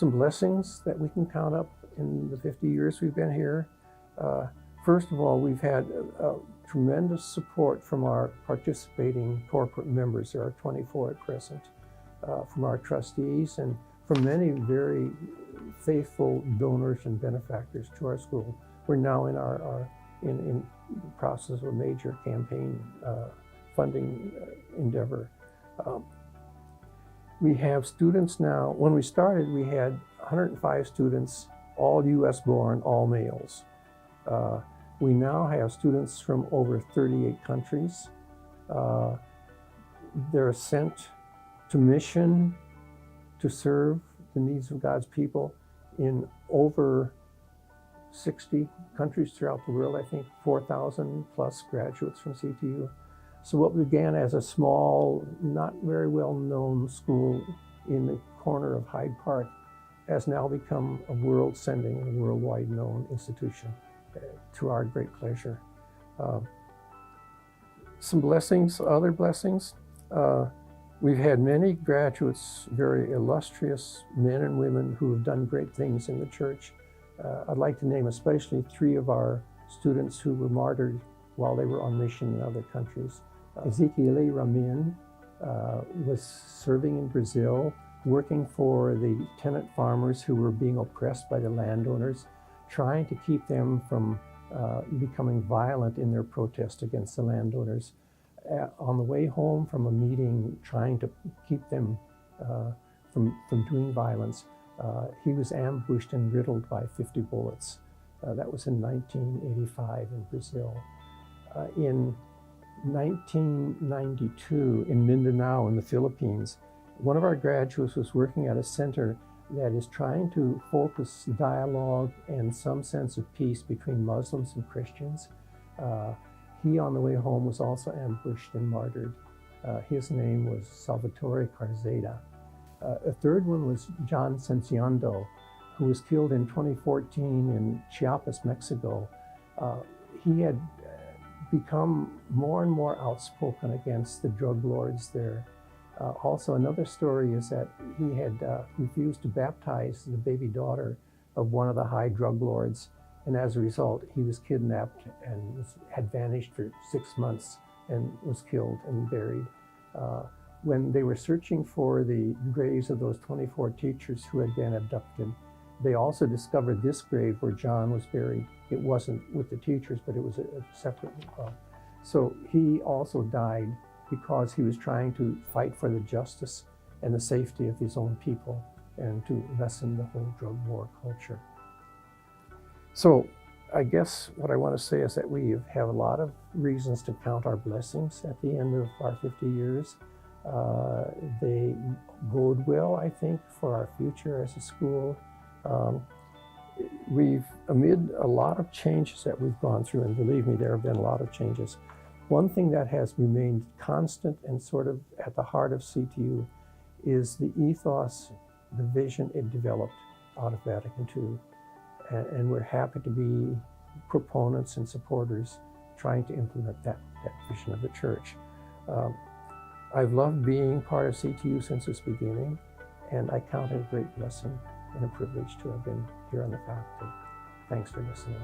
some blessings that we can count up in the 50 years we've been here. First of all, we've had tremendous support from our participating corporate members. There are 24 at present, from our trustees, and from many very faithful donors and benefactors to our school. We're now in in the process of a major campaign funding endeavor. We have students now. When we started, we had 105 students, all U.S. born, all males. We now have students from over 38 countries. They're sent to mission to serve the needs of God's people in over 60 countries throughout the world. I think 4,000 plus graduates from CTU. So what began as a small, not very well-known school in the corner of Hyde Park has now become a world-sending and worldwide known institution, to our great pleasure. Some blessings, other blessings. We've had many graduates, very illustrious men and women who have done great things in the church. I'd like to name especially 3 of our students who were martyred while they were on mission in other countries. Ezekiel Ramin was serving in Brazil, working for the tenant farmers who were being oppressed by the landowners, trying to keep them from becoming violent in their protest against the landowners. On the way home from a meeting, trying to keep them from doing violence, he was ambushed and riddled by 50 bullets. That was in 1985 in Brazil. In 1992 in Mindanao in the Philippines, one of our graduates was working at a center that is trying to focus dialogue and some sense of peace between Muslims and Christians. He, on the way home, was also ambushed and martyred. His name was Salvatore Carzeda. A third one was John Cenciando, who was killed in 2014 in Chiapas, Mexico. He had become more and more outspoken against the drug lords there. Also, another story is that he had refused to baptize the baby daughter of one of the high drug lords, and as a result, he was kidnapped and had vanished for 6 months and was killed and buried. When they were searching for the graves of those 24 teachers who had been abducted, they also discovered this grave where John was buried. It wasn't with the teachers, but it was a separate one. So he also died because he was trying to fight for the justice and the safety of his own people and to lessen the whole drug war culture. So I guess what I want to say is that we have a lot of reasons to count our blessings at the end of our 50 years. They bode well, I think, for our future as a school. Amid a lot of changes that we've gone through, and believe me, there have been a lot of changes, one thing that has remained constant and sort of at the heart of CTU is the ethos, the vision it developed out of Vatican II. And we're happy to be proponents and supporters trying to implement that vision of the church. I've loved being part of CTU since its beginning, and I count it a great blessing and a privilege to have been here on the faculty. Thanks for listening.